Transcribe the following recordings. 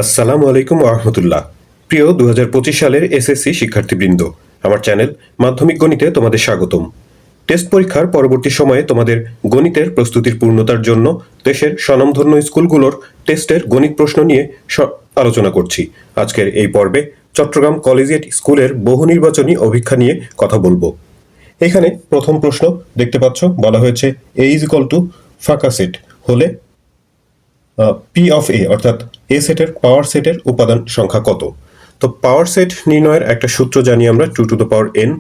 আসসালামু আলাইকুম রহমতুল্লাহ। প্রিয় 2025 সালের এসএসসি শিক্ষার্থীবৃন্দ, আমার চ্যানেল মাধ্যমিক গণিতে তোমাদের স্বাগতম। টেস্ট পরীক্ষার পরবর্তী সময়ে তোমাদের গণিতের প্রস্তুতির পূর্ণতার জন্য দেশের স্বনামধন্য স্কুলগুলোর টেস্টের গণিত প্রশ্ন নিয়ে আলোচনা করছি। আজকের এই পর্বে চট্টগ্রাম কলেজিয়েট স্কুলের বহু নির্বাচনী অভিক্ষা নিয়ে কথা বলবো। এখানে প্রথম প্রশ্ন দেখতে পাচ্ছ, বলা হয়েছে এ ইজ ইকুয়াল টু ফাঁকা সেট হলে পি অফ এ অর্থাৎ এ সেটের পাওয়ার সেটের উপাদান সংখ্যা কত। তো পাওয়ার সেট নির্ণয়ের একটা সূত্র জানি আমরা, 2n।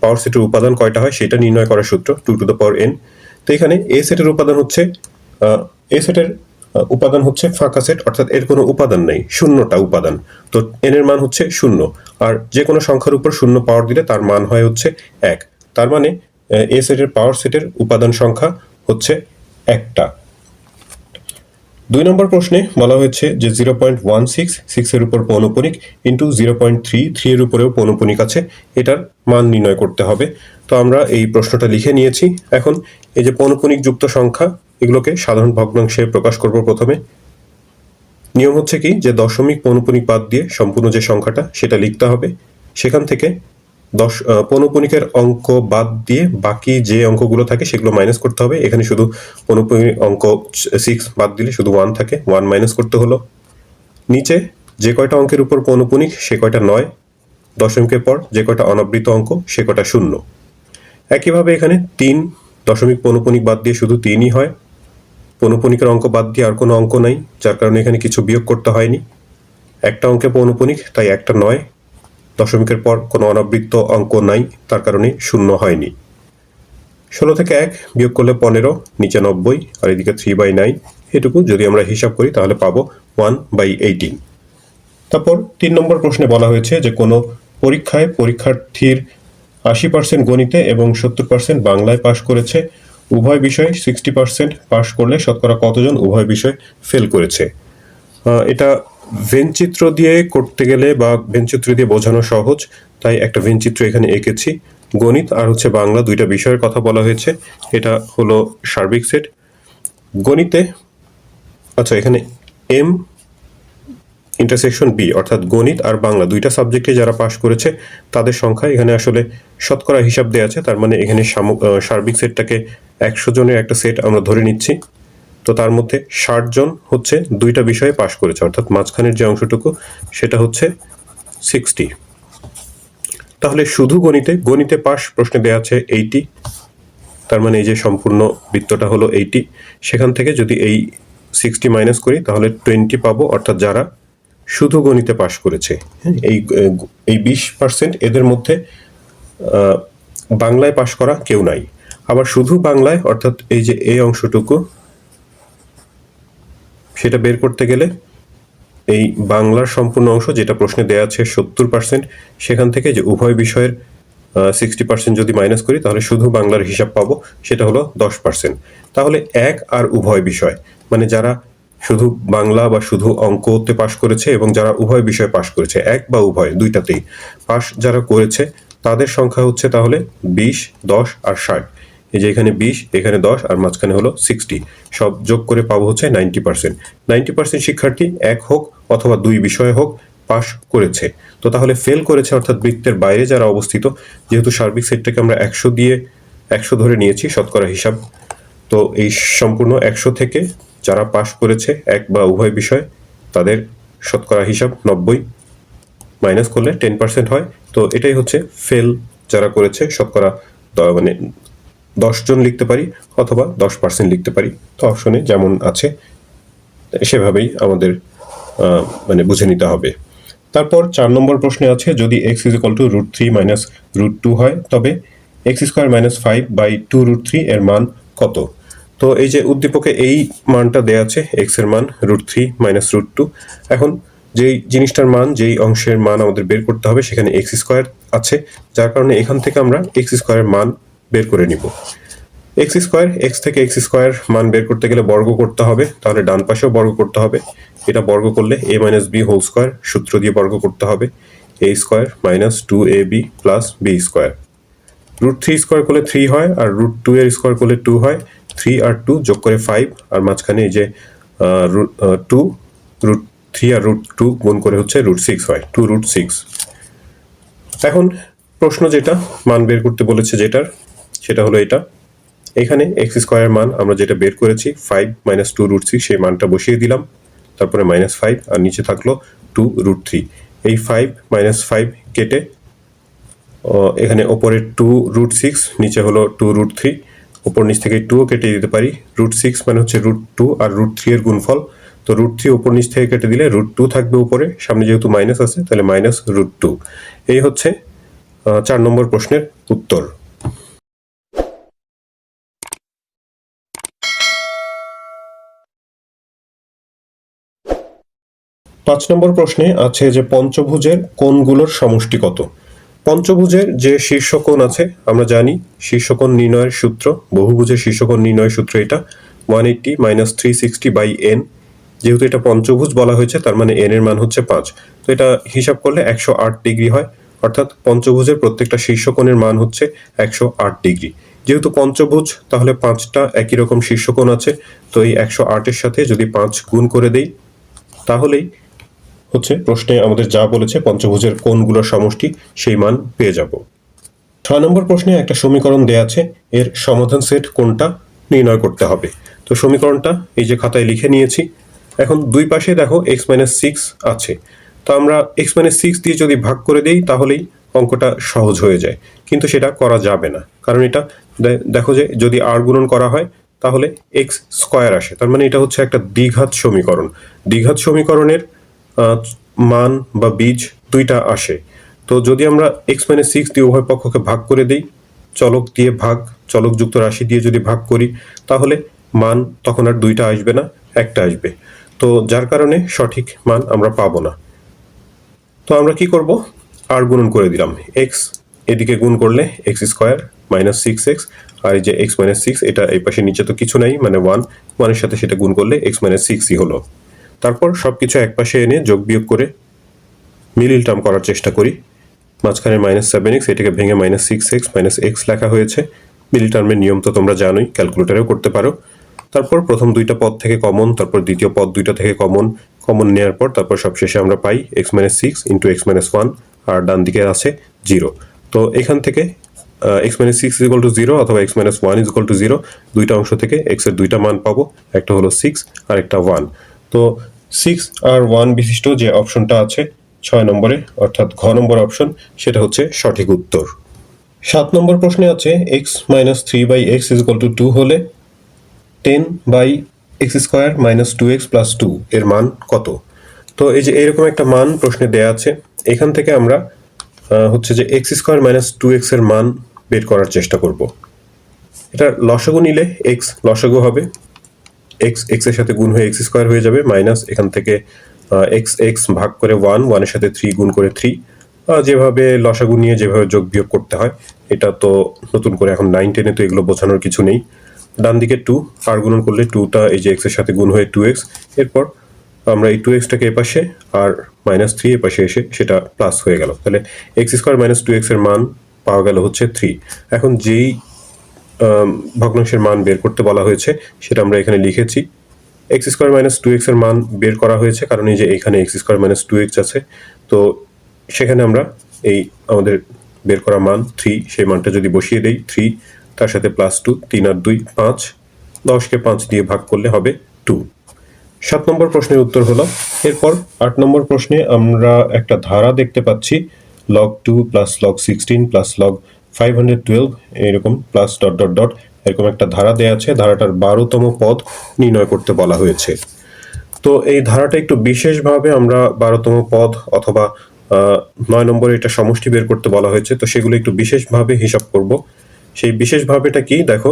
পাওয়ার সেটের উপাদান কয়টা হয় সেটা নির্ণয় করার সূত্র 2n। তো এখানে এ সেটের উপাদান হচ্ছে এ সেটের উপাদান হচ্ছে ফাঁকা সেট, অর্থাৎ এর কোনো উপাদান নেই, শূন্যটা উপাদান। তো এন এর মান হচ্ছে 0, আর যে কোনো সংখ্যার উপর 0 পাওয়ার দিলে তার মান হয় হচ্ছে 1। তার মানে এ সেটের পাওয়ার সেটের উপাদান সংখ্যা হচ্ছে 1টা। 2 নম্বর প্রশ্নে বলা হয়েছে যে 0.16 এর উপর পৌনঃপুনিক ইন্টু 0.33 এর উপরেও পৌনঃপুনিক আছে, এটার মান নির্ণয় করতে হবে। তো আমরা এই প্রশ্নটা লিখে নিয়েছি। এখন এই যে পৌনঃপুনিক যুক্ত সংখ্যা, এগুলোকে সাধারণ ভগ্নাংশে প্রকাশ করব। প্রথমে নিয়ম হচ্ছে কি, যে দশমিক পৌনঃপুনিক বাদ দিয়ে সম্পূর্ণ যে সংখ্যাটা সেটা লিখতে হবে। সেখান থেকে পৌনঃপুনিকের অঙ্ক বাদ দিয়ে বাকি যে অঙ্কগুলো থাকে সেগুলো মাইনাস করতে হবে। এখানে শুধু পৌনঃপুনিক অঙ্ক 6 বাদ দিলে শুধু 1 থাকে, 1 মাইনাস করতে হলো। নিচে যে কয়টা অঙ্কের উপর পৌনঃপুনিক সে কয়টা 9, দশমিকের পর যে কয়টা অনাবৃত অঙ্ক সে কয়টা 0। একইভাবে এখানে 3 দশমিক পৌনঃপুনিক বাদ দিয়ে শুধু 3ই হয়, পৌনঃপুনিকের অঙ্ক বাদ দিয়ে আর কোনো অঙ্ক নাই, যার কারণে এখানে কিছু বিয়োগ করতে হয়নি। একটা অঙ্কে পৌনঃপুনিক, তাই একটা 9, দশমিকের পর কোনো অনাবৃত্ত অঙ্ক নাই, তার কারণে 0 হয়নি। 16 থেকে 1 বিয়োগ করলে 15, নিচে 90, আর এদিকে 3/9। এটুকু যদি আমরা হিসাব করি তাহলে পাবো 1/18। তারপর 3 নম্বর প্রশ্নে বলা হয়েছে যে কোনো পরীক্ষায় পরীক্ষার্থীর 80% গণিতে এবং 70% বাংলায় পাশ করেছে, উভয় বিষয়ে 60% পাশ করলে শতকরা কতজন উভয় বিষয় ফেল করেছে। এটা ভেনচিত্র দিয়ে করতে গেলে বা ভেনচিত্র দিয়ে বোঝানো সহজ, তাই একটা ভেনচিত্র এখানে এঁকেছি। গণিত আর হচ্ছে বাংলা, দুইটা বিষয়ের কথা বলা হয়েছে। এটা হলো সার্বিক সেট। গণিতে আচ্ছা, এখানে এম ইন্টারসেকশন বি অর্থাৎ গণিত আর বাংলা দুইটা সাবজেক্টে যারা পাশ করেছে তাদের সংখ্যা এখানে আসলে শতকরা হিসাব দেওয়া আছে। তার মানে এখানে সার্বিক সেটটাকে 100 জনের একটা সেট আমরা ধরে নিচ্ছি। তো তার মধ্যে 60 জন হচ্ছে দুইটা বিষয়ে পাশ করেছে, অর্থাৎ মাঝখানের যে অংশটুকু সেটা হচ্ছে 60। তাহলে শুধু গণিতে পাশ প্রশ্নে দেওয়া আছে 80, তার মানে এই যে সম্পূর্ণ বৃত্তটা হলো 80। সেখান থেকে যদি এই 60 মাইনাস করি তাহলে 20 পাবো, অর্থাৎ যারা শুধু গণিতে পাশ করেছে। এই 20% এদের মধ্যে বাংলায় পাশ করা কেউ নাই। আবার শুধু বাংলায় অর্থাৎ এই যে এই অংশটুকু, সেটা বের করতে গেলে এই বাংলার সম্পূর্ণ অংশ যেটা প্রশ্নে দেয়া আছে 70%, সেখান থেকে যে উভয় বিষয়ের 60% যদি মাইনাস করি তাহলে শুধু বাংলার হিসাব পাবো, সেটা হলো 10%। তাহলে এক আর উভয় বিষয়, মানে যারা শুধু বাংলা বা শুধু অঙ্কতে পাশ করেছে এবং যারা উভয় বিষয়ে পাশ করেছে, এক বা উভয় দুইটাতেই পাশ যারা করেছে, তাদের সংখ্যা হচ্ছে তাহলে 20, 10 আর 60। এই যে এখানে 20, এখানে 10 আর মাঝখানে হলো 60, সব যোগ করে পাবো হচ্ছে 90%। 90% শিক্ষার্থী এক হোক অথবা দুই বিষয়ে হোক পাশ করেছে। তো তাহলে ফেল করেছে অর্থাৎ বৃত্তের বাইরে যারা অবস্থিত, যেহেতু সার্বিক সেটটাকে আমরা 100 ধরে নিয়েছি শতকরা হিসাব, তো এই সম্পূর্ণ 100 থেকে যারা পাশ করেছে এক বা উভয় বিষয় তাদের শতকরা হিসাব 90, মাইনাস করলে 10% হয়। তো এটাই হচ্ছে ফেল যারা করেছে শতকরা, মানে 10 জন লিখতে পারি অথবা 10% লিখতে পারি। তো অপশনে যেমন আছে সেভাবেই আমাদের মানে বুঝে নিতে হবে। তারপর 4 নম্বর প্রশ্নে আছে যদি x = √3 - √2 হয় তবে x² - 5/2√3 এর মান কত। তো এই যে উদ্দীপকে এই মানটা দেয়া আছে, x এর মান √3 - √2। এখন যেই জিনিসটার মান, যেই অংশের মান আমাদের বের করতে হবে সেখানে x² আছে, যার কারণে এখান থেকে আমরা x² এর মান বের করে নিব। x থেকে x² মান বের করতে গেলে বর্গ করতে হবে, তাহলে ডান পাশেও বর্গ করতে হবে। এটা বর্গ করলে a - b² সূত্র দিয়ে বর্গ করতে হবে, a² - 2ab + b²। √3² করলে 3 হয়, আর √2 এর স্কয়ার করলে 2 হয়। 3 আর 2 যোগ করে 5, আর মাঝখানে এই যে 2 3 আর √2 গুণ করে হচ্ছে √6 হয়, 2√6। এখন প্রশ্ন যেটা মান বের করতে বলেছে যেটার, সেটা হলো এটা। এখানে এক্স স্কোয়ারের মান আমরা যেটা বের করেছি 5 মাইনাস 2√6, সেই মানটা বসিয়ে দিলাম, তারপরে -5 আর নিচে থাকলো 2√3। এই 5 - 5 কেটে এখানে ওপরে 2√6, নিচে হলো 2√3, ওপর নিচ থেকে 2 কেটে দিতে পারি। √6 মানে হচ্ছে √2 আর √3 এর গুণফল, তো √3 ওপর নিচ থেকে কেটে দিলে √2 থাকবে উপরে, সামনে যেহেতু মাইনাস আছে তাহলে -√2। এই হচ্ছে 4 নম্বর প্রশ্নের উত্তর। 5 নম্বর প্রশ্নে আছে যে পঞ্চভুজের কোণগুলোর সমষ্টি কত। পঞ্চভুজের যে শীর্ষকোণ আছে আমরা জানি শীর্ষকোণ নির্ণয়ের সূত্র, বহুভুজের শীর্ষকোণ নির্ণয়ের সূত্র এটা 180 - 360/n। যেহেতু এটা পঞ্চভুজ বলা হয়েছে তার মানে n এর মান হচ্ছে 5, তো এটা হিসাব করলে 108 ডিগ্রি হয়, অর্থাৎ পঞ্চভুজের প্রত্যেকটা শীর্ষকোণের মান হচ্ছে 108 ডিগ্রি। যেহেতু পঞ্চভুজ তাহলে 5টা একই রকম শীর্ষকোণ আছে, তো এই 108 এর সাথে যদি 5 গুণ করে দেই তাহলেই হচ্ছে প্রশ্নে আমাদের যা বলেছে পঞ্চভুজের কোণগুলোর সমষ্টি সেই মান পেয়ে যাব। 6 নম্বর প্রশ্নে একটা সমীকরণ দেয়া আছে, এর সমাধান সেট কোনটা নির্ণয় করতে হবে। তো সমীকরণটা এই যে খাতায় লিখে নিয়েছি। এখন দুই পাশে দেখো x-6 আছে, তো আমরা x-6 দিয়ে যদি ভাগ করে দেই তাহলেই অঙ্কটা সহজ হয়ে যায়, কিন্তু সেটা করা যাবে না, কারণ এটা দেখো যে যদি r গুণন করা হয় তাহলে x স্কয়ার আসে, তার মানে এটা হচ্ছে একটা দ্বিঘাত সমীকরণ। দ্বিঘাত সমীকরণের মান বা বীজ দুইটা আসে, তো যদি আমরা x-6 দিয়ে উভয় পক্ষকে ভাগ করে দেই, চলক দিয়ে ভাগ, চলকযুক্ত রাশি দিয়ে যদি ভাগ করি তাহলে মান তখন আর দুইটা আসবে না, একটা আসবে, তো যার কারণে সঠিক মান আমরা পাবো না। তো আমরা কি করব, আর গুণন করে দিলাম, x এদিকে গুণ করলে x² - 6x, আর এই যে x-6 এটা এই পাশে নিচে তো কিছু নাই মানে 1 এর সাথে সেটা গুণ করলে x-6ই হলো। তারপর সবকিছু এক পাশে এনে যোগ বিয়োগ করে মিডিল টার্ম করার চেষ্টা করি। মাঝখানে -7x, এটাকে ভেঙে -6x - x লেখা হয়েছে। মিডিল টার্মের নিয়ম তো তোমরা জানোই, ক্যালকুলেটরেও করতে পারো। তারপর প্রথম দুইটা পদ থেকে কমন, তারপর দ্বিতীয় পদ দুইটা থেকে কমন নেওয়ার পর তারপর সবশেষে আমরা পাই x-6 × x-1, আর ডান দিকে আছে 0। তো এখান থেকে x-6 = 0 অথবা x-1 = 0, দুইটা অংশ থেকে x এর দুইটা মান পাবো, একটা হলো 6 আর একটা 1। তো 6 আর 1 বিশিষ্ট যে অপশনটা আছে 6 নম্বরে, অর্থাৎ ঘ নম্বর অপশন, সেটা হচ্ছে সঠিক উত্তর। 7 নম্বর প্রশ্নে আছে x - 3/x = 2 হলে 10/x² - 2x + 2 এর মান কত। তো এই যে এরকম একটা মান প্রশ্নে দেয়া আছে, এখান থেকে আমরা হচ্ছে যে x² - 2x এর মান বের করার চেষ্টা করব। এটা লসাগু নিলে x লসাগু হবে, x এর সাথে গুণ হয়ে x² হয়ে যাবে, মাইনাস এখান থেকে x ভাগ করে 1 এর সাথে 3 গুণ করে 3, যেভাবে লসাগু নিয়ে যেভাবে যোগ বিয়োগ করতে হয়, এটা তো নতুন করে এখন 9 10-এ তো এগুলো বোঝানোর কিছু নেই। ডান দিকে 2, আর গুণন করলে 2টা এই যে x এর সাথে গুণ হয়ে 2x, এরপর আমরা এই 2x-টাকে এপাশে আর -3 এপাশে এসে সেটা প্লাস হয়ে গেল, তাহলে x² - 2x এর মান পাওয়া গেল হচ্ছে 3। এখন যেই ভগ্নাংশের মান বের করতে বলা হয়েছে সেটা আমরা এখানে লিখেছি। x² - 2x এর মান বের করা হয়েছে কারণ এই যে এখানে x² - 2x আছে, তো সেখানে আমরা এই আমাদের বের করা মান 3, সেই মানটা যদি বসিয়ে দেই 3 তার সাথে +2, 3 আর 2 5, 10কে 5 দিয়ে ভাগ করলে হবে 2। 7 নম্বর প্রশ্নের উত্তর হলো। এরপর 8 নম্বর প্রশ্নে আমরা একটা ধারা দেখতে পাচ্ছি, log2 + log16 + log512 এরকম প্লাস ... এরকম একটা ধারা দেয়া আছে, ধারাটার 12তম পদ নির্ণয় করতে বলা হয়েছে। তো এই ধারাটা একটু বিশেষভাবে আমরা 12তম পদ অথবা 9 নম্বরে এটা সমষ্টি বের করতে বলা হয়েছে, তো সেগুলো একটু বিশেষভাবে হিসাব করব। সেই বিশেষভাবেটা কি দেখো,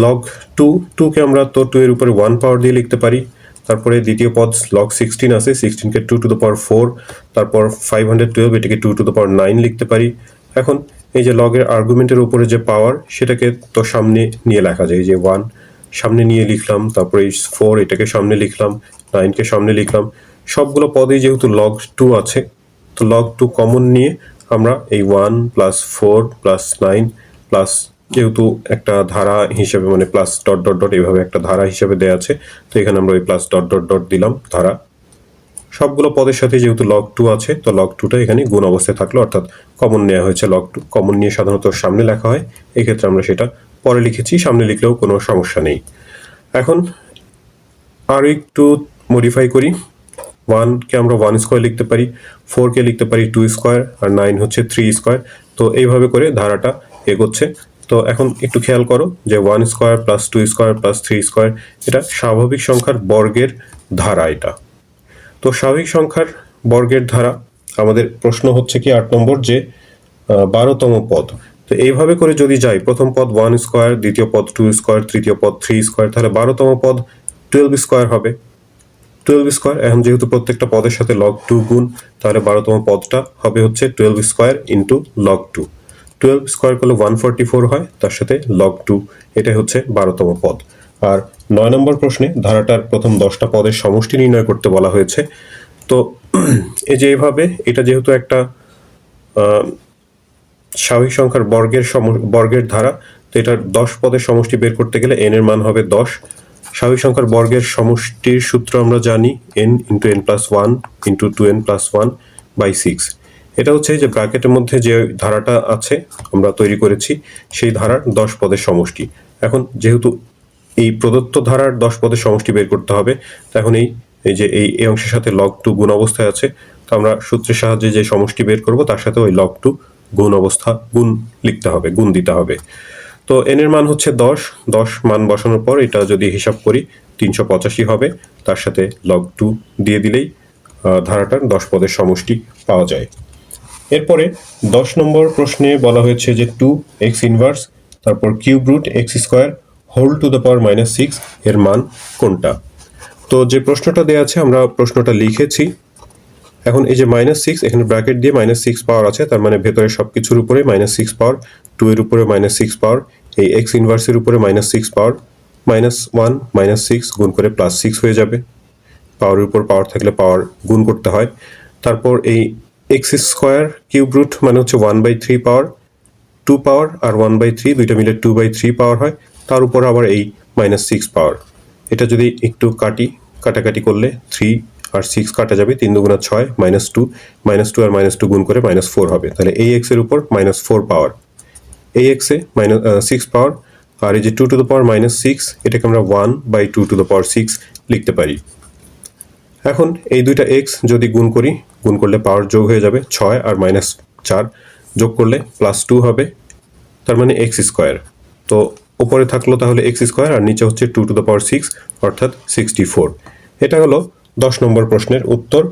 log2 কে আমরা তো 2 এর উপরে 1 পাওয়ার দিয়ে লিখতে পারি, তারপরে দ্বিতীয় পদ log16 আছে, 16কে 2^4, তারপর 512 এটাকে 2^9 লিখতে পারি। এখন এই যে লগের আর্গুমেন্টের উপরে যে পাওয়ার সেটাকে তো সামনে নিয়ে লেখা যায়, যে 1 সামনে নিয়ে লিখলাম, তারপরে 4 এটাকে সামনে লিখলাম, 9কে সামনে লিখলাম। সবগুলো পদেই যেহেতু log2 আছে, তো log2 কমন নিয়ে আমরা এই 1 + 4 + 9 প্লাস, যেহেতু একটা ধারা হিসেবে মানে +... এইভাবে একটা ধারা হিসেবে দেয়া আছে, তো এখানে আমরা ওই +... দিলাম ধারা। সবগুলো পদের সাথে যেহেতু লগ টু আছে, তো লগ টুটা এখানে গুণ অবস্থায় থাকলো, অর্থাৎ কমন নেওয়া হয়েছে লগ টু। কমন নিয়ে সাধারণত সামনে লেখা হয়, এক্ষেত্রে আমরা সেটা পরে লিখেছি, সামনে লিখলেও কোনো সমস্যা নেই। এখন আরও একটু মডিফাই করি। 1কে আমরা 1 স্কোয়ার লিখতে পারি, 4কে লিখতে পারি 2 স্কোয়ার, আর 9 হচ্ছে 3 স্কোয়ার। তো এইভাবে করে ধারাটা এগোচ্ছে। তো এখন একটু খেয়াল করো যে 1 square plus 2 square plus 3 square, এটা স্বাভাবিক সংখ্যার বর্গের ধারা এটা। তো স্বাভাবিক সংখ্যার বর্গের ধারা, আমাদের প্রশ্ন হচ্ছে কি 8 নম্বর, যে 12তম পদ। তো এইভাবে করে যদি যাই, প্রথম পদ 1 স্কোয়ার, দ্বিতীয় পদ 2 স্কোয়ার, তৃতীয় পদ 3 স্কোয়ার, তাহলে 12তম পদ 12 স্কোয়ার হবে। 12 স্কোয়ার, এখন যেহেতু প্রত্যেকটা পদের সাথে লগ টু গুণ, তাহলে 12তম পদটা হবে হচ্ছে 12 square into log two. 12 square করলে 144 হয়, তার সাথে লগ টু, এটাই হচ্ছে 12তম পদ। আর 9 নম্বর প্রশ্নে ধারাটার প্রথম 10টা পদের সমষ্টি নির্ণয় করতে বলা হয়েছে। তো এই যে এইভাবে, এটা যেহেতু একটা স্বাভাবিক সংখ্যার বর্গের ধারা, তো এটার 10 পদের সমষ্টি বের করতে গেলে n এর মান হবে 10। স্বাভাবিক সংখ্যার বর্গের সমষ্টির সূত্র আমরা জানি, n into n plus 1 into 2n plus 1 by 6। এটা হচ্ছে যে ব্র্যাকেটের মধ্যে যে ধারাটা আছে আমরা তৈরি করেছি, সেই ধারার 10 পদের সমষ্টি। এখন যেহেতু এই প্রদত্ত ধারার 10 পদের সমষ্টি বের করতে হবে, তো এখন এই যে এই অংশের সাথে লগ টু গুণ অবস্থায় আছে, তো আমরা সূত্রের সাহায্যে যে সমষ্টি বের করব তার সাথে ওই লগ টু গুণ লিখতে হবে, গুণ দিতে হবে। তো n এর মান হচ্ছে 10, 10 মান বসানোর পর এটা যদি হিসাব করি 385 হবে, তার সাথে লগ টু দিয়ে দিলেই ধারাটার 10 পদের সমষ্টি পাওয়া যায়। এরপরে 10 নম্বর প্রশ্নে বলা হয়েছে যে 2x ইনভার্স, তারপর cube root x square whole to the power -6 এর মান কোনটা। তো যে প্রশ্নটা দেওয়া আছে আমরা প্রশ্নটা লিখেছি। এখন এই যে -6, এখানে ব্র্যাকেট দিয়ে -6 পাওয়ার আছে, তার মানে ভেতরে সবকিছুর উপরে -6 পাওয়ার, 2 এর উপরে -6 পাওয়ার, এই x ইনভার্সের উপরে -6 পাওয়ার, -1 -6 গুণ করে +6 হয়ে যাবে। পাওয়ারের উপর পাওয়ার থাকলে পাওয়ার গুণ করতে হয়। তারপর এই এক্স স্কোয়ার কিউব রুট মানে হচ্ছে 1/3 পাওয়ার, 2 পাওয়ার আর 1/3 দুইটা মিলে 2/3 পাওয়ার হয়, তার উপর আবার এই -6 পাওয়ার। এটা যদি একটু কাটাকাটি করলে 3 আর 6 কাটা যাবে, 3 দুগুণা 6, -2 আর -2 গুণ করে -4 হবে। তাহলে এই x এর উপর -4 পাওয়ার, এই x এ -6 পাওয়ার, আর এই যে 2 টু দ্য পাওয়ার -6, এটাকে আমরা 1/2 টু দ্য পাওয়ার 6 লিখতে পারি। এখন এই দুইটা x যদি গুণ করলে পাওয়ার যোগ হয়ে যাবে, 6 আর -4 যোগ করলে +2 হবে, তার মানে x স্কোয়ার। তো উপরে থাকলো তাহলে x স্কোয়ার, আর নিচে হচ্ছে 2 টু দ্য পাওয়ার 6 অর্থাৎ 64। এটা হলো 10 নম্বর প্রশ্নের উত্তর।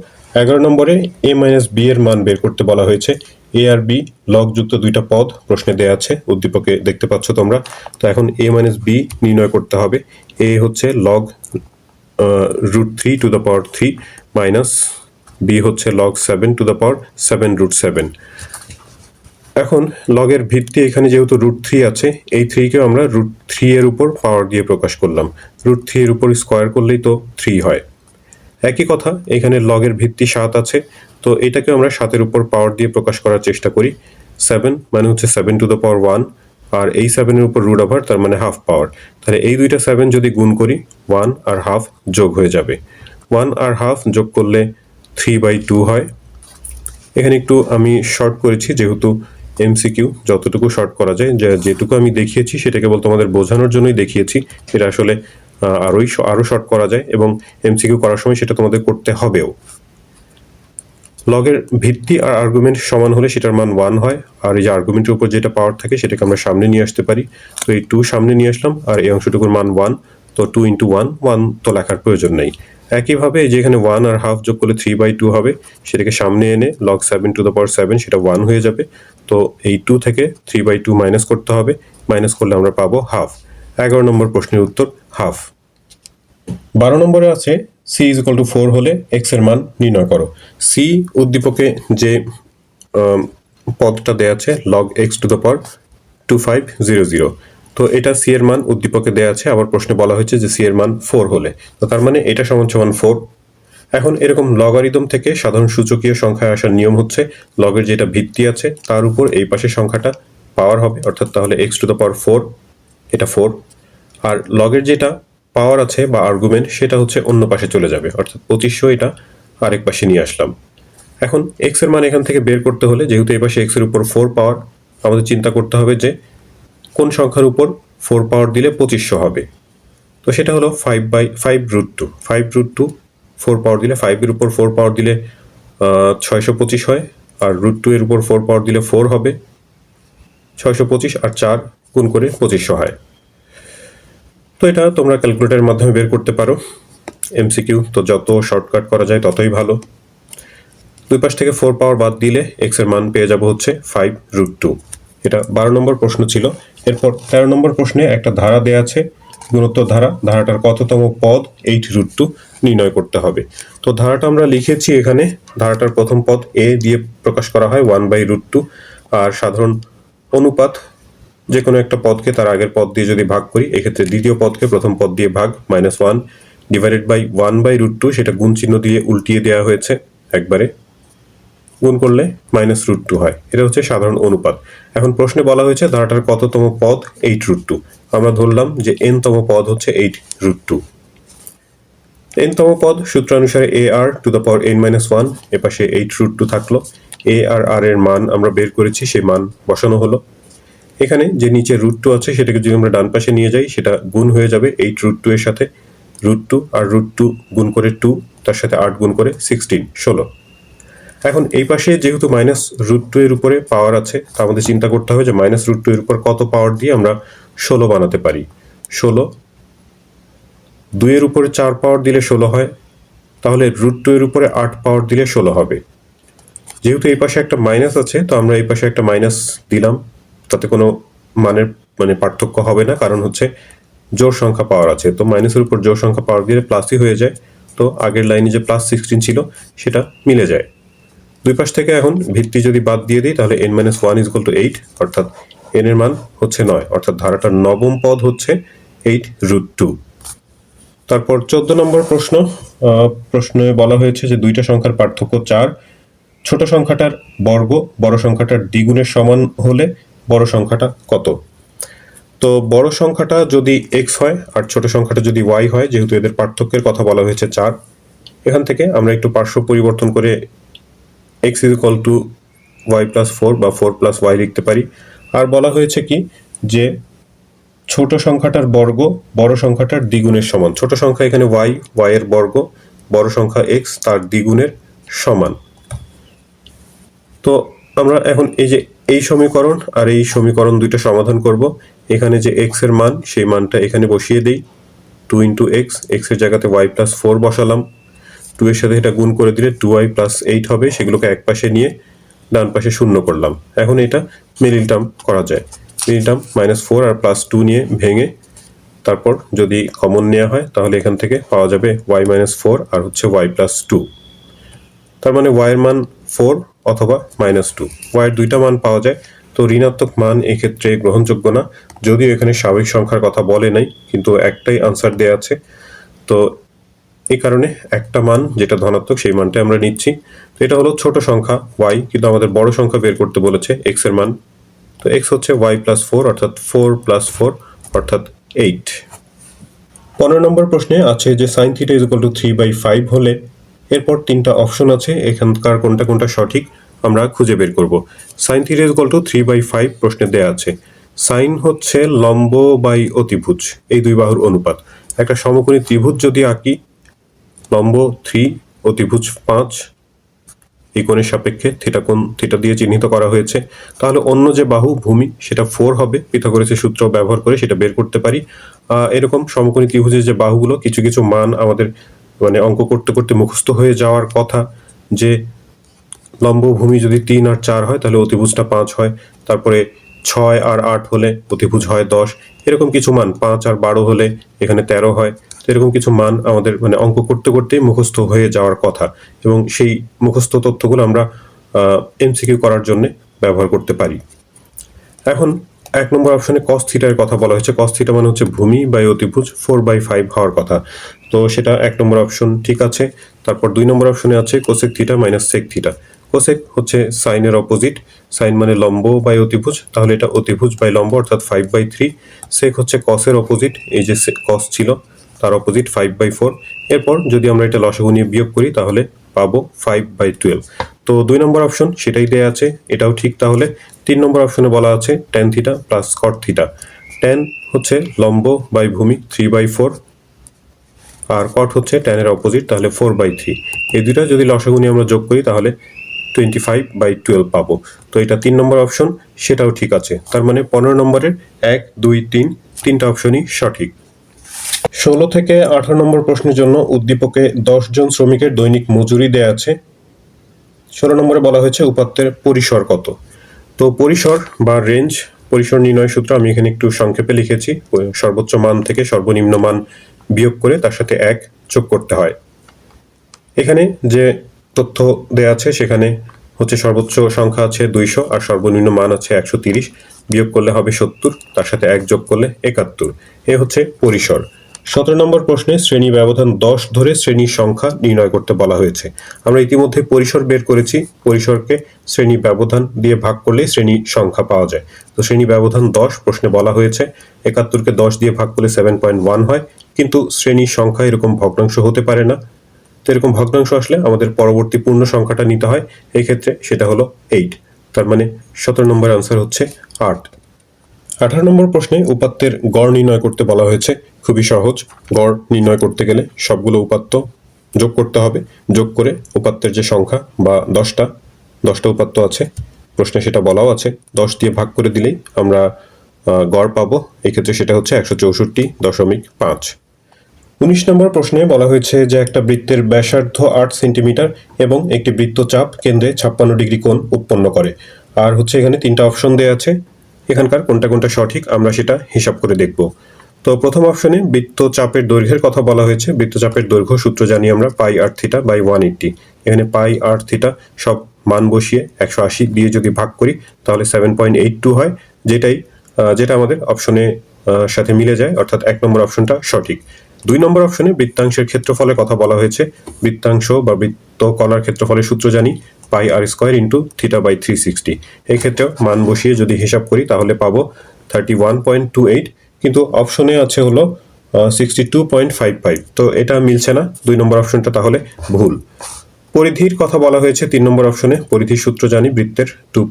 11 নম্বরে a - b এর মান বের করতে বলা হয়েছে। a আর b লগযুক্ত দুইটা পদ প্রশ্নে দেয়া আছে, উদ্দীপকে দেখতে পাচ্ছ তোমরা। তো এখন a - b নির্ণয় করতে হবে। a হচ্ছে log √3 two the power 3 minus b হচ্ছে লগ 7 টু দ্য পাওয়ার 7 √7। এখন লগের ভিত্তি এখানে যেহেতু √3 আছে, এই 3কেও আমরা √3 এর উপর পাওয়ার দিয়ে প্রকাশ করলাম। √3 এর উপর স্কোয়ার করলেই তো 3 হয়। একই কথা, এখানে লগের ভিত্তি 7 আছে, তো এটাকে আমরা 7 এর উপর পাওয়ার দিয়ে প্রকাশ করার চেষ্টা করি। 7 মানে হচ্ছে 7 টু দ্য পাওয়ার 1, আর এই 7 এর উপর রুট ওভার, তার মানে হাফ পাওয়ার। তাহলে এই দুইটা 7 যদি গুণ করি, 1 আর হাফ যোগ হয়ে যাবে। 1 আর হাফ যোগ করলে 3/2 হয়। এখানে একটু আমি শর্ট করেছি, যেহেতু এমসিকিউ যতটুকু শর্ট করা যায়, যেটুকু আমি দেখিয়েছি সেটা কেবল তোমাদের বোঝানোর জন্যই দেখিয়েছি। এটা আসলে আরো শর্ট করা যায়, এবং এমসিকিউ করার সময় সেটা তোমাদের করতে হবেও। লগের ভিত্তি আর আর্গুমেন্ট সমান হলে সেটার মান 1 হয়, আর এই যে আর্গুমেন্টের উপর যেটা পাওয়ার থাকে সেটাকে আমরা সামনে নিয়ে আসতে পারি। তো এই 2 সামনে নিয়ে আসলাম, আর এই অংশটুকুর মান 1, তো 2 ইন্টু 1 তো লেখার প্রয়োজন নেই। একইভাবে এই যে এখানে 1 আর হাফ যোগ করলে 3/2 হবে, সেটাকে সামনে এনে লগ 7 টু দ্য পাওয়ার 7 সেটা 1 হয়ে যাবে। তো এই 2 থেকে 3/2 মাইনাস করতে হবে, মাইনাস করলে আমরা পাবো হাফ। 11 নম্বর প্রশ্নের উত্তর হাফ। 12 নম্বরে আছে c = 4 হলে x এর মান নির্ণয় করো। c উদ্দীপকে যে পদটা দেয়া আছে log x টু দ্য পাওয়ার 2500, তো এটা c এর মান উদ্দীপকে দেয়া আছে, আবার প্রশ্নে বলা হয়েছে যে c এর মান 4 হলে, তো তার মানে এটা সমান 4। এখন এরকম লগারিদম থেকে সাধারণ সূচকীয় সংখ্যায় আসার নিয়ম হচ্ছে লগের যেটা ভিত্তি আছে তার উপর এই পাশের সংখ্যাটা পাওয়ার হবে, অর্থাৎ তাহলে x টু দ্য পাওয়ার 4, এটা 4, আর লগের যেটা পাওয়ার আছে বা আর্গুমেন্ট সেটা হচ্ছে অন্য পাশে চলে যাবে, অর্থাৎ 2500 এটা আরেক পাশে নিয়ে আসলাম। এখন এক্স এর মান এখান থেকে বের করতে হলে, যেহেতু এই পাশে এক্স এর উপর 4 পাওয়ার, আমাদের চিন্তা করতে হবে যে কোন সংখ্যার উপর 4 পাওয়ার দিলে 2500 হবে। তো সেটা হলো 5/5√2। 5√2 4 পাওয়ার দিলে, 5 এর উপর 4 পাওয়ার দিলে 625 হয়, আর √2 এর উপর 4 পাওয়ার দিলে 4 হবে, 625 আর 4 গুণ করে 2500 হয়। তো এটা তোমরা ক্যালকুলেটরের মাধ্যমে বের করতে পারো। এমসিকিউ তো যত শর্টকাট করা যায় ততই ভালো। দুই পাশ থেকে 4 পাওয়ার বাদ দিলে এক্স এর মান পেয়ে যাব হচ্ছে 5√2। এটা 12 নম্বর প্রশ্ন ছিল। এরপর 13 নম্বর প্রশ্নে একটা ধারা দেয়া আছে, গুণোত্তর ধারা। ধারাটার কততম পদ 8√2 নির্ণয় করতে হবে। তো ধারাটা আমরা লিখেছি এখানে। ধারাটার প্রথম পদ এ দিয়ে প্রকাশ করা হয় 1/√2, আর সাধারণ অনুপাত যে কোনো একটা পদকে তার আগের পদ দিয়ে যদি ভাগ করি, এক্ষেত্রে দ্বিতীয় পদকে প্রথম পদ দিয়ে ভাগ, -1 ডিভাইডেড বাই 1/√2, সেটা গুণ চিহ্ন দিয়ে উল্টিয়ে দেওয়া হয়েছে একবারে, গুণ করলে -√2 হয়। এটা হচ্ছে সাধারণ অনুপাত। এখন প্রশ্নে বলা হয়েছে ধারাটার কততম পদ 8√2। আমরা ধরলাম যে n তম পদ হচ্ছে 8√2। n তম পদ সূত্রানুসারে ar⁻n-1, এপাশে 8√2 থাকলো। a আর r এর মান আমরা বের করেছি, সেই মান বসানো হলো। এখানে যে নিচে √2 আছে সেটাকে যদি আমরা ডান পাশে নিয়ে যাই, সেটা গুণ হয়ে যাবে 8√2 এর সাথে। √2 আর √2 গুণ করে 2, তার সাথে 8 গুণ করে 16। এখন এই পাশে যেহেতু -√2 এর উপরে পাওয়ার আছে, তা আমাদের চিন্তা করতে হবে যে -√2 এর উপর কত পাওয়ার দিয়ে আমরা 16 বানাতে পারি। 16, 2 এর উপরে 4 পাওয়ার দিলে 16 হয়, তাহলে √2 এর উপরে 8 পাওয়ার দিলে 16 হবে। যেহেতু এই পাশে একটা মাইনাস আছে, তো আমরা এই পাশে একটা মাইনাস দিলাম, তাতে কোনো পার্থক্য হবে না, কারণ হচ্ছে জোড় সংখ্যা পাওয়ার আছে। তো মাইনাসের উপর জোড় সংখ্যা পাওয়ার দিলে প্লাসই হয়ে যায়। তো আগের লাইনে যে +16 ছিল সেটা মিলে যায়। দুই পাশ থেকে এখন ভিত্তি যদি বাদ দিয়ে দিই, তাহলে n-1 = 8, অর্থাৎ n এর মান হচ্ছে 9, অর্থাৎ ধারাটার নবম পদ হচ্ছে 8√2। তারপর 14 নম্বর প্রশ্ন। প্রশ্নে বলা হয়েছে যে দুইটা সংখ্যার পার্থক্য 4। ছোট সংখ্যাটার বর্গ বড় সংখ্যাটার দ্বিগুণের সমান হলে বড় সংখ্যাটা কত? তো বড় সংখ্যাটা যদি x হয় আর ছোট সংখ্যাটা যদি y হয়, যেহেতু এদের পার্থক্যের কথা বলা হয়েছে 4, এখান থেকে আমরা একটু পার্শ্ব পরিবর্তন করে x = y+4 বা 4+y লিখতে পারি। আর বলা হয়েছে কি যে ছোট সংখ্যাটার বর্গ বড় সংখ্যাটার দ্বিগুণের সমান। ছোট সংখ্যা এখানে y এর বর্গ, বড় সংখ্যা x তার দ্বিগুণের সমান। তো আমরা এখন এই সমীকরণ আর এই সমীকরণ দুইটা সমাধান করব। এখানে যে x এর মান, সেই মানটা এখানে বসিয়ে দেই। 2 × x এর জায়গাতে y+4 বসালাম। 2 এর সাথে এটা গুণ করে দিলে 2y+8 হবে। সেগুলোকে এক পাশে নিয়ে ডান পাশে শূন্য করলাম। এখন এটা মিডল টার্ম করা যায়। মিডল টার্ম -4 আর +2 নিয়ে ভেঙে তারপর যদি কমন নেওয়া হয়, তাহলে এখান থেকে পাওয়া যাবে y-4 আর হচ্ছে y+2। তার মানে y এর মান 4 অথবা -2, y এর দুইটা মান পাওয়া যায়। তো ঋণাত্মক মান এক্ষেত্রে গ্রহণযোগ্য না, যদিও এখানে স্বাভাবিক সংখ্যার কথা বলে নাই, কিন্তু একটাই আনসার দেয়া আছে। তো এই কারণে একটা মান যেটা ধনাত্মক, সেই মানটা আমরা নিচ্ছি। তো এটা হলো ছোট সংখ্যা y, কিন্তু আমাদের বড় সংখ্যা বের করতে বলেছে x এর মান। তো x হচ্ছে y+4, অর্থাৎ 4+4 অর্থাৎ 8। 15 নম্বর প্রশ্নে আছে যে sin θ = 3/5 হলে, এরপর তিনটা অপশন আছে, এখানকার কোনটা কোনটা সঠিক আমরা খুঁজে বের করব। sin θ = 3/5 প্রশ্নে দেয়া আছে। সাইন হচ্ছে লম্ব বাই অতিভুজ, এই দুই বাহুর অনুপাত। একটা সমকোণী ত্রিভুজ যদি আঁকি, লম্ব 3, অতিভুজ 5, এই কোণের সাপেক্ষে থিটা দিয়ে চিহ্নিত করা হয়েছে, তাহলে অন্য যে বাহু ভূমি সেটা 4 হবে। পিথাগোরাসের সূত্র ব্যবহার করে সেটা বের করতে পারি। এরকম সমকোণী ত্রিভুজের যে বাহুগুলো, কিছু কিছু মান আমাদের অঙ্ক করতে করতে মুখস্থ হয়ে যাওয়ার কথা, যে লম্ব ভূমি যদি 3 আর 4 হয় তাহলে অতিভুজটা 5 হয়। তারপরে 6 আর 8 হলে অতিভুজ হয় 10। এরকম কিছু মান, 5 আর 12 হলে এখানে 13 হয়। এরকম কিছু মান আমাদের অঙ্ক করতে করতেই মুখস্থ হয়ে যাওয়ার কথা, এবং সেই মুখস্থ তথ্যগুলো আমরা এমসিকিউ করার জন্য ব্যবহার করতে পারি। এখন 1 নম্বর অপশনে cos θ এর কথা বলা হয়েছে। cos θ মানে হচ্ছে ভূমি বাই অতিভুজ 4/5 হওয়ার কথা। তো সেটা 1 নম্বর অপশন ঠিক আছে। তারপর 2 নম্বর অপশনে আছে cosec θ - sec θ। কোসেক হচ্ছে সাইনের অপোজিট, সাইন মানে লম্ব বাই অতিভুজ, তাহলে এটা অতিভুজ বাই লম্ব, অর্থাৎ 5/3। সেক হচ্ছে কসের অপোজিট, এই যে কস ছিল তার অপোজিট 5/4। এরপর যদি আমরা এটা লসাগু নিয়ে বিয়োগ করি, তাহলে পাবো 5/12। তো 2 নম্বর অপশন সেটাই দেয়া আছে, এটাও ঠিক। তাহলে 3 নম্বর অপশনে বলা আছে tan theta plus cot theta. tan হচ্ছে লম্ব বাই ভূমি 3/4, আর cot হচ্ছে tan এর অপোজিট, তাহলে 4/3। এই দুইটা যদি লসাগু নিয়ে আমরা যোগ করি তাহলে 25/12 পাবো। তো এটা 3 নম্বর অপশন, সেটাও ঠিক আছে। তার মানে 15 নম্বরের 1, 2, 3 তিনটা অপশনই সঠিক। 16 থেকে 18 নম্বর প্রশ্নের জন্য উদ্দীপকে 10 জন শ্রমিকের দৈনিক মজুরি দেয়া আছে। 16 নম্বরে বলা হয়েছে উপাত্তের পরিসর কত। তো পরিসর বা রেঞ্জ, পরিসর নির্ণয় সূত্র আমি এখানে একটু সংক্ষেপে লিখেছি। সর্বোচ্চ মান থেকে সর্বনিম্ন মান বিয়োগ করে তার সাথে 1 যোগ করতে হয়। এখানে যে তথ্য দেয়া আছে সেখানে হচ্ছে সর্বোচ্চ সংখ্যা আছে 200 আর সর্বনিম্ন মান আছে 130, বিয়োগ করলে হবে 70, তার সাথে 1 যোগ করলে 71। এ হচ্ছে পরিসর। 17 নম্বর প্রশ্নে শ্রেণী ব্যবধান 10 ধরে শ্রেণীর সংখ্যা নির্ণয় করতে বলা হয়েছে। আমরা ইতিমধ্যে পরিসর বের করেছি, পরিসরকে শ্রেণী ব্যবধান দিয়ে ভাগ করলে শ্রেণী সংখ্যা পাওয়া যায়। তো শ্রেণী ব্যবধান 10 প্রশ্নে বলা হয়েছে 71কে 10 দিয়ে ভাগ করলে 7.1 হয়, কিন্তু শ্রেণীর সংখ্যা এরকম ভগ্নাংশ হতে পারে না। তো এরকম ভগ্নাংশ আসলে আমাদের পরবর্তী পূর্ণ সংখ্যাটা নিতে হয়, এই ক্ষেত্রে সেটা হলো 8। তার মানে 17 নম্বর আনসার হচ্ছে 8। 18 নম্বর প্রশ্নে উপাত্তের গড় নির্ণয় করতে বলা হয়েছে। খুবই সহজ, গড় নির্ণয় করতে গেলে সবগুলো উপাত্ত যোগ করতে হবে, যোগ করে উপাত্তের যে সংখ্যা বা 10টা উপাত্ত আছে প্রশ্নে সেটা বলাও আছে, 10 দিয়ে ভাগ করে দিলেই আমরা গড় পাবো। এই ক্ষেত্রে সেটা হচ্ছে 164.5। 19 নম্বর প্রশ্নে বলা হয়েছে যে একটা বৃত্তের ব্যাসার্ধ 8 সেন্টিমিটার এবং একটি বৃত্তচাপ কেন্দ্রে 56 ডিগ্রি কোণ উৎপন্ন করে। আর হচ্ছে এখানে 3টা অপশন দেয়া আছে, এখানকার কোনটা কোনটা সঠিক আমরা সেটা হিসাব করে দেখব। তো প্রথম অপশনে বৃত্তচাপের দৈর্ঘ্যের কথা বলা হয়েছে। বৃত্তচাপের দৈর্ঘ্য সূত্র জানি আমরা পাই আর থিটা বাই 180। এখানে পাই আর থিটা সব মান বসিয়ে 180 দিয়ে যদি ভাগ করি তাহলে 7.82 হয়, যেটা আমাদের অপশনে সাথে মিলে যায়, অর্থাৎ 1 নম্বর অপশনটা সঠিক। 2 নম্বর অপশনে বৃত্তাংশের ক্ষেত্রফলের কথা বলা হয়েছে। বৃত্তাংশ বা বৃত্তকলার ক্ষেত্রফলের সূত্র জানি পাই আর স্কোয়ার ইন্টু থিটা বাই 360। এই ক্ষেত্রেও মান বসিয়ে যদি হিসাব করি তাহলে পাবো 31.28, কিন্তু অপশনে আছে হলো 62.55। তো এটা মিলছে না, 2 নম্বর অপশনটা তাহলে ভুল। পরিধির কথা বলা হয়েছে 3 নম্বর অপশনে। পরিধির সূত্র জানি বৃত্তের 2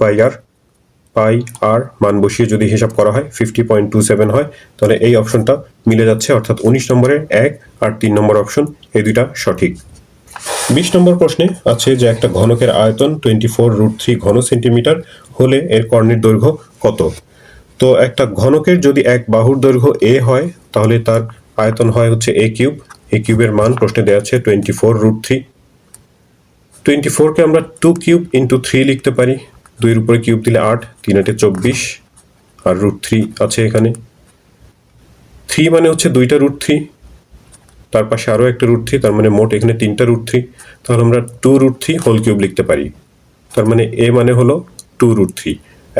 পাই আর মান বসিয়ে যদি হিসাব করা হয় 50.27 হয়, তাহলে এই অপশনটা মিলে যাচ্ছে, অর্থাৎ 19 নম্বরের 1 আর 3 নম্বর অপশন এই দুইটা সঠিক। 20 নম্বর প্রশ্নে আছে যে একটা ঘনকের আয়তন 24√3 ঘন সেন্টিমিটার হলে এর কর্ণের দৈর্ঘ্য কত। তো একটা ঘনকের যদি এক বাহুর দৈর্ঘ্য a হয় তাহলে তার আয়তন হয় হচ্ছে a কিউব। a কিউবের মান প্রশ্নে দেওয়া আছে 24√3। 24কে আমরা 2 কিউব ইন্টু 3 লিখতে পারি, 2 এর উপরে কিউব দিলে 8, 3 8 24, আর √3 আছে এখানে। 3 মানে হচ্ছে 2টা √3, তার পাশে আরও একটা √3, তার মানে মোট এখানে 3টা √3। তাহলে আমরা 2√3 হোল কিউব লিখতে পারি। তার মানে a মানে হলো 2√3।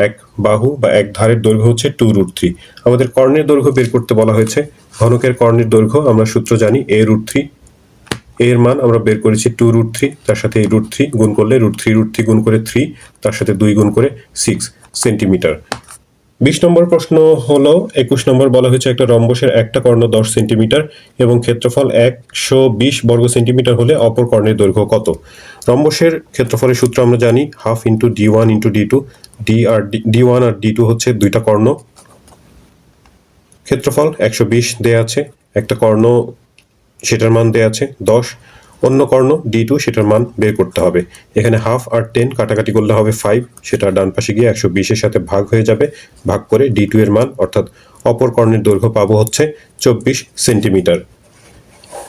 এক বাহু বা এক ধারের দৈর্ঘ্য হচ্ছে 2√3। আমাদের কর্ণের দৈর্ঘ্য বের করতে বলা হয়েছে। ঘনকের কর্ণের দৈর্ঘ্য আমরা সূত্র জানি a√3। এর মান আমরা বের করেছি 2√3, তার সাথে এই √3 গুণ করলে √3 গুণ করে 3, তার সাথে 2 গুণ করে 6 সেন্টিমিটার। 20 নম্বর প্রশ্ন হলো 21 নম্বর বলা হয়েছে একটা রম্বসের একটা কর্ণ 10 সেন্টিমিটার এবং ক্ষেত্রফল 120 বর্গ সেন্টিমিটার হলে অপর কর্ণের দৈর্ঘ্য কত। রম্বসের ক্ষেত্রফলের সূত্র আমরা জানি half into d1 into d2। d1 আর d2 হচ্ছে দুইটা কর্ণ। ক্ষেত্রফল 120 দেয়া আছে, একটা কর্ণ সেটার মান দেয়া আছে 10, অন্য কর্ণ d2 সেটার মান বের করতে হবে। এখানে হাফ আর 10 কাটাকাটি করলে হবে 5, সেটা ডান পাশে গিয়ে 120-এর সাথে ভাগ হয়ে যাবে। ভাগ করে d2 এর মান অর্থাৎ অপর কর্ণের দৈর্ঘ্য পাবো হচ্ছে 24 সেন্টিমিটার।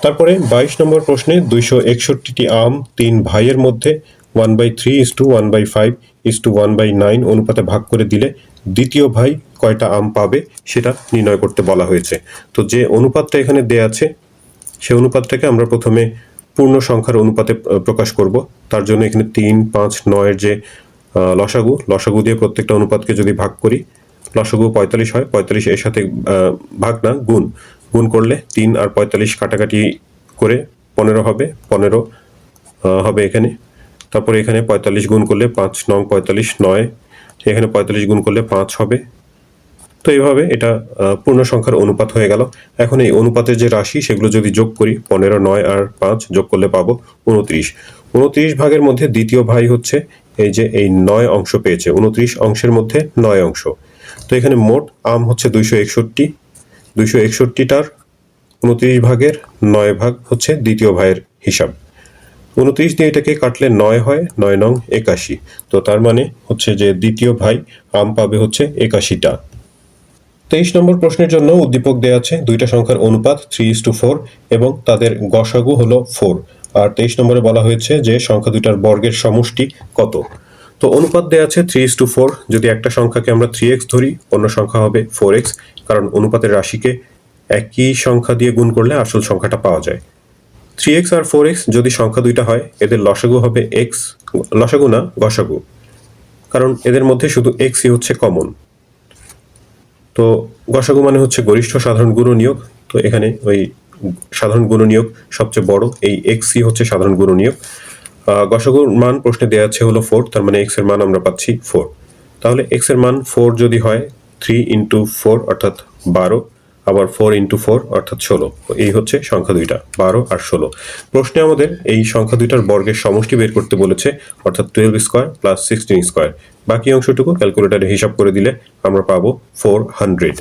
তারপরে 22 নম্বর প্রশ্নে 261টি আম 3 ভাইয়ের মধ্যে 1/3:1/5:1/9 অনুপাতে ভাগ করে দিলে দ্বিতীয় ভাই কয়টা আম পাবে সেটা নির্ণয় করতে বলা হয়েছে। তো যে অনুপাতটা এখানে দেয়া আছে সেই অনুপাতটাকে আমরা প্রথমে পূর্ণ সংখ্যার অনুপাতে প্রকাশ করব। তার জন্য এখানে 3, 5, 9-এর যে লসাগু দিয়ে প্রত্যেকটা অনুপাতকে যদি ভাগ করি, লসাগু 45 হয়। 45 এর সাথে ভাগ না গুণ করলে 3 আর 45 কাটাকাটি করে 15 হবে, 15 হবে এখানে। তারপরে এখানে 45 গুণ করলে 5 9 45 9, এখানে 45 গুণ করলে 5 হবে। তো এইভাবে এটা পূর্ণ সংখ্যার অনুপাত হয়ে গেল। এখন এই অনুপাতের যে রাশি সেগুলো যদি যোগ করি 15, 9 আর 5 যোগ করলে পাবো 29। 29 ভাগের মধ্যে দ্বিতীয় ভাই হচ্ছে এই যে এই 9 অংশ পেয়েছে, 29 অংশের মধ্যে 9 অংশ। তো এখানে মোট আম হচ্ছে 261, 261টার 29 ভাগের 9 ভাগ হচ্ছে দ্বিতীয় ভাইয়ের হিসাব। 29 দিয়ে এটাকে কাটলে 9 হয়, 9 নং 81। তো তার মানে হচ্ছে যে দ্বিতীয় ভাই আম পাবে হচ্ছে 81টা। 23 নম্বর প্রশ্নের জন্য উদ্দীপক দেয়া আছে দুইটা সংখ্যার অনুপাত 3:4 এবং তাদের গসাগু হলো 4। আর 23 নম্বরে বলা হয়েছে যে সংখ্যা দুইটার বর্গের সমষ্টি কত। তো অনুপাত দেয়া আছে 3:4। যদি একটা সংখ্যাকে আমরা 3x ধরি, অন্য সংখ্যা হবে 4x, কারণ অনুপাতের রাশিকে একই সংখ্যা দিয়ে গুণ করলে আসল সংখ্যাটা পাওয়া যায়। 3x আর 4x যদি সংখ্যা দুইটা হয়, এদের লসাগু হবে x, লসাগু না গসাগু, কারণ এদের মধ্যে শুধু xই হচ্ছে কমন। তো গসাগু মানে হচ্ছে গরিষ্ঠ সাধারণ গুণনীয়ক। তো এখানে ওই সাধারণ গুণনীয়ক সবচেয়ে বড়, এই এক্সই হচ্ছে সাধারণ গুণনীয়ক। গসাগুর মান প্রশ্নে দেওয়া আছে হলো 4, তার মানে এক্স এর মান আমরা পাচ্ছি 4। তাহলে এক্স এর মান 4 যদি হয়, 3 ইন্টু 4 অর্থাৎ 12, আবার 4 ইন্টু 4 অর্থাৎ 16। এই হচ্ছে সংখ্যা দুইটা, 12 আর 16। প্রশ্নে আমাদের এই সংখ্যা দুইটার বর্গের সমষ্টি বের করতে বলেছে, অর্থাৎ 12 স্কোয়ার প্লাস 16 স্কোয়ার। বাকি অংশটুকু ক্যালকুলেটারে হিসাব করে দিলে আমরা পাবো 400।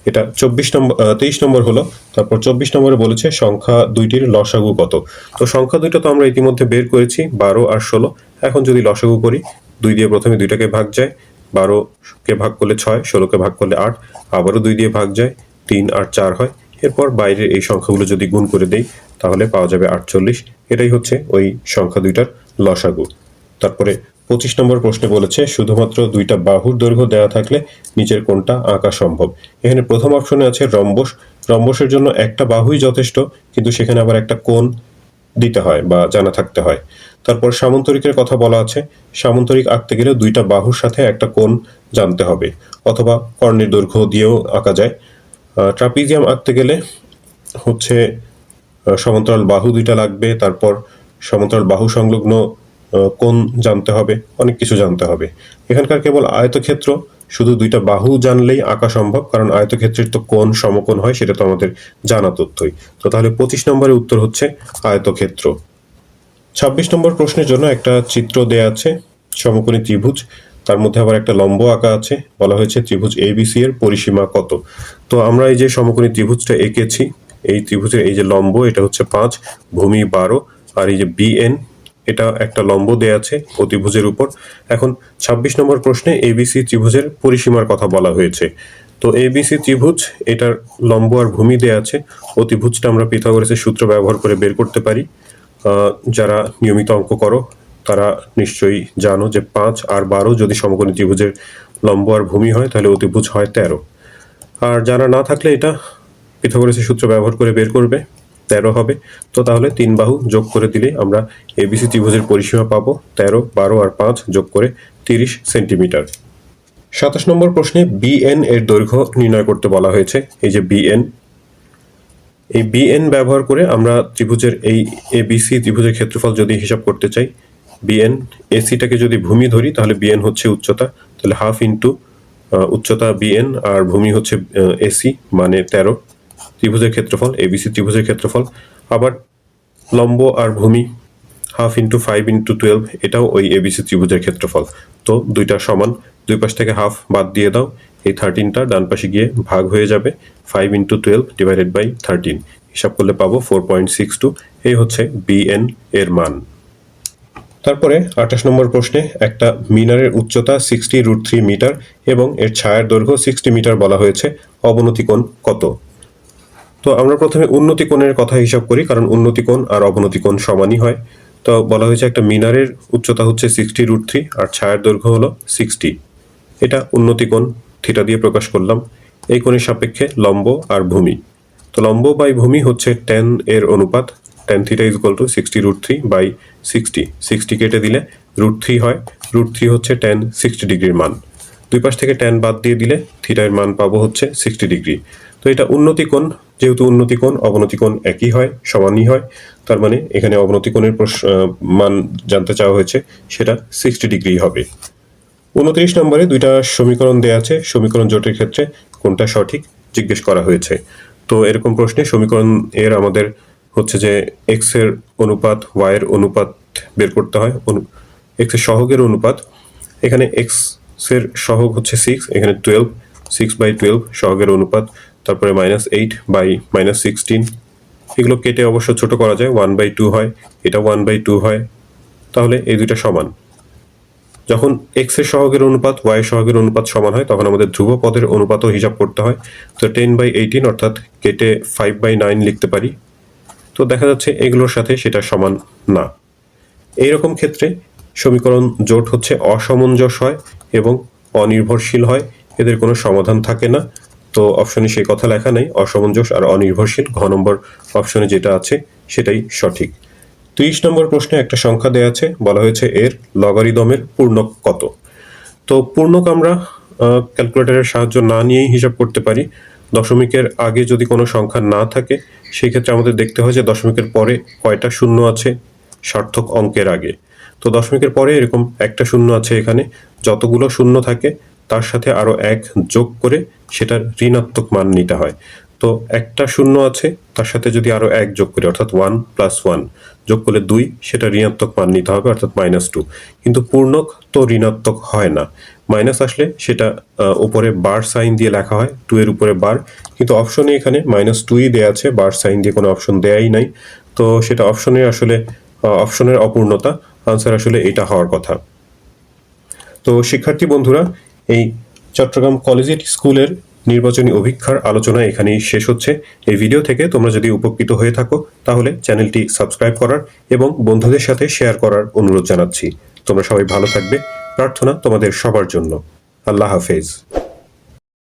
এটা 23 নম্বর হলো। তারপর 24 নম্বরে বলেছে সংখ্যা দুইটির লসাগু কত। তো সংখ্যা দুইটা তো আমরা ইতিমধ্যে বের করেছি, 12 আর 16। এখন যদি লসাগু করি, 2 দিয়ে প্রথমে দুইটাকে ভাগ যায়, 12কে ভাগ করলে 6, 16কে ভাগ করলে 8, আবারও 2 দিয়ে ভাগ যায়, 3 আর 4 হয়। এরপর বাইরের এই সংখ্যাগুলো যদি গুণ করে দেই, তাহলে পাওয়া যাবে 48। এটাই হচ্ছে ওই সংখ্যা দুইটার লসাগু। তারপরে 25 নম্বর প্রশ্নে বলেছে শুধুমাত্র দুইটা বাহুর দৈর্ঘ্য দেওয়া থাকলে নিচের কোনটা আঁকা সম্ভব। এখানে প্রথম অপশনে আছে রম্বস। রম্বসের জন্য একটা বাহুই যথেষ্ট, কিন্তু সেখানে আবার একটা কোণ দিতে হয় বা জানা থাকতে হয়। তারপর সামন্তরিকের কথা বলা আছে, সামন্তরিক আঁকতে গেলে দুইটা বাহুর সাথে একটা কোণ জানতে হবে, অথবা কর্ণের দৈর্ঘ্য দিয়েও আঁকা যায়। ট্রাপিজিয়াম আঁকতে গেলে হচ্ছে সমান্তরাল বাহু দুইটা লাগবে, তারপর সমান্তরাল বাহু সংলগ্ন কোণ জানতে হবে, অনেক কিছু জানতে হবে। এখানকার কেবল আয়তক্ষেত্র, শুধু দুইটা বাহু জানলেই আঁকা সম্ভব, কারণ আয়তক্ষেত্রের তো কোণ সমকোণ হয়, সেটা তো আমাদের জানা তথ্যই। তো তাহলে 25 নম্বরের উত্তর হচ্ছে আয়তক্ষেত্র। 26 নম্বর প্রশ্নের জন্য একটা চিত্র দেয়া আছে, সমকোণী ত্রিভুজ, তার মধ্যে আবার একটা লম্ব আঁকা আছে। বলা হয়েছে ত্রিভুজ এবিসি এর পরিসীমা কত। তো আমরা এই যে সমকোণী ত্রিভুজটা এঁকেছি, এই ত্রিভুজের এই যে লম্ব, এটা হচ্ছে 5, ভূমি 12, আর এই যে বিএন, এটা একটা লম্ব দেয়া আছে অতিভুজের উপর। এখন 26 নম্বর প্রশ্নে এবিসি ত্রিভুজের পরিসীমার কথা বলা হয়েছে। তো এবিসি ত্রিভুজ, এটার লম্ব আর ভূমি দেয়া আছে। অতিভুজটা আমরা পিথাগোরাসের সূত্র ব্যবহার করে বের করতে পারি। যারা নিয়মিত অঙ্ক করো তারা নিশ্চয়ই জানো যে 5 আর 12 যদি সমকোণী ত্রিভুজের লম্ব আর ভূমি হয়, তাহলে অতিভুজ হয় 13। আর জানা না থাকলে এটা পিথাগোরাসের সূত্র ব্যবহার করে বের করবে, 13 হবে। তো তাহলে 3 বাহু যোগ করে দিলে আমরা এবিসি ত্রিভুজের পরিসীমা পাবো 13, 12 আর 5 যোগ করে 30 সেন্টিমিটার। 27 নম্বর প্রশ্নে বিএন এর দৈর্ঘ্য নির্ণয় করতে বলা হয়েছে। এই যে বিএন, এই বিএন ব্যবহার করে আমরা ত্রিভুজের এই এবিসি ত্রিভুজের ক্ষেত্রফল যদি হিসাব করতে চাই, বিএন, এসিটাকে যদি ভূমি ধরি, তাহলে বিএন হচ্ছে উচ্চতা, তাহলে হাফ ইন্টু উচ্চতা বিএন আর ভূমি হচ্ছে এসি, মানে 13 ত্রিভুজের ক্ষেত্রফল, এবিসি ত্রিভুজের ক্ষেত্রফল। আবার লম্ব আর ভূমি হাফ ইন্টু 5 ইন্টু 12, এটাও ওই এবিসি ত্রিভুজের ক্ষেত্রফল। তো দুইটা সমান, দুই পাশ থেকে হাফ বাদ দিয়ে দাও, এই 13টা ডান পাশে গিয়ে ভাগ হয়ে যাবে, 5 ইন্টু 12 ডিভাইডেড বাই 13, হিসাব করলে পাবো 4.62। এই হচ্ছে বিএন এর মান। তারপরে 28 নম্বর প্রশ্নে একটা মিনারের উচ্চতা 60√3 মিটার এবং এর ছায়ার দৈর্ঘ্য 60 মিটার বলা হয়েছে, অবনতি কোণ কত। তো আমরা প্রথমে উন্নতি কোণের কথা হিসাব করি, কারণ উন্নতি কোণ আর অবনতি কোণ সমানই হয়। তো বলা হয়েছে একটা মিনারের উচ্চতা হচ্ছে 60√3 আর ছায়ার দৈর্ঘ্য হলো 60। এটা উন্নতি কোণ, থিটা দিয়ে প্রকাশ করলাম। এই কোণের সাপেক্ষে লম্ব আর ভূমি, তো লম্ব বাই ভূমি হচ্ছে tan এর অনুপাত, tan theta is equal to 60√3 by 60। 60 কেটে দিলে √3 হয়, √3 হচ্ছে tan 60 ডিগ্রির মান। দুই পাশ থেকে tan বাদ দিয়ে দিলে থিটার মান পাবো হচ্ছে 60 ডিগ্রি। তো এটা উন্নতি কোণ, যেহেতু উন্নতি কোণ অবনতি কোণ একই হয়, সমানই হয়, তার মানে এখানে অবনতি কোণের মান জানতে চাওয়া হয়েছে, সেটা 60 ডিগ্রি হবে। 29 নম্বরে দুইটা সমীকরণ দেয়া আছে, সমীকরণ জোটের ক্ষেত্রে কোনটা সঠিক জিজ্ঞেস করা হয়েছে। তো এরকম প্রশ্নে সমীকরণ এর আমাদের হচ্ছে যে এক্স এর অনুপাত ওয়াই এর অনুপাত বের করতে হয়, এক্স এর সহগের অনুপাত। এখানে এক্স এর সহগ হচ্ছে 6, এখানে 12, 6/12 সহগের অনুপাত, তারপরে -8 বাই -16, এগুলো কেটে অবশ্য ছোট করা যায়, 1/2 হয়, এটা 1/2 হয়, তাহলে এই দুইটা সমান। যখন এক্স এর সহগের অনুপাত ওয়াই এর সহগের অনুপাত সমান হয় তখন আমাদের ধ্রুব পদের অনুপাতও হিসাব করতে হয়। তো 10/18 অর্থাৎ কেটে 5/9 লিখতে পারি। তো দেখা যাচ্ছে এগুলোর সাথে সেটা সমান না। এইরকম ক্ষেত্রে সমীকরণ জোট হচ্ছে অসামঞ্জস হয় এবং অনির্ভরশীল হয়, এদের কোনো সমাধান থাকে না। তো অপশনে সেই কথা লেখা নেই, অসামঞ্জস আর অনির্ভরশীল। ঘ নম্বর অপশনে যেটা আছে সেটাই সঠিক। 30 নম্বর প্রশ্নে একটা সংখ্যা দেয়া আছে, বলা হয়েছে এর লগারিদমের পূর্ণক কত। তো পূর্ণক আমরা ক্যালকুলেটরের সাহায্য না নিয়েই হিসাব করতে পারি। দশমিকের আগে যদি কোনো সংখ্যা না থাকে সেই ক্ষেত্রে আমাদের দেখতে হয় যে দশমিকের পরে কয়টা শূন্য আছে সার্থক অঙ্কের আগে। তো দশমিকের পরে এরকম একটা শূন্য আছে, এখানে যতগুলো শূন্য থাকে তার সাথে আরো 1 যোগ করে সেটার ঋণাত্মক মান নিতে হয়। তো একটা শূন্য আছে, তার সাথে যদি আরো 1 যোগ করি অর্থাৎ 1 + 1 যোগ করলে 2, সেটা ঋণাত্মক মান নিতে হবে অর্থাৎ -2। কিন্তু পূর্ণক তো ঋণাত্মক হয় না, মাইনাস আসলে সেটা উপরে বার সাইন দিয়ে লেখা হয়, 2 এর উপরে বার, কিন্তু অপশনে এখানে -2ই দেয়া আছে, বার সাইন দিয়ে কোনো অপশন দেয়াই নাই। তো সেটা অপশনের আসলে অপশনের অপূর্ণতা, আনসার আসলে এটা হওয়ার কথা। তো শিক্ষার্থী বন্ধুরা, এই চট্টগ্রাম কলেজিয়েট স্কুলের নির্বাচনী অভিক্ষার আলোচনা এখানেই শেষ হচ্ছে। এই ভিডিও থেকে তোমরা যদি উপকৃত হয়ে থাকো তাহলে চ্যানেলটি সাবস্ক্রাইব করার এবং বন্ধুদের সাথে শেয়ার করার অনুরোধ জানাচ্ছি। তোমরা সবাই ভালো থাকবে, প্রার্থনা তোমাদের সবার জন্য। আল্লাহ হাফেজ।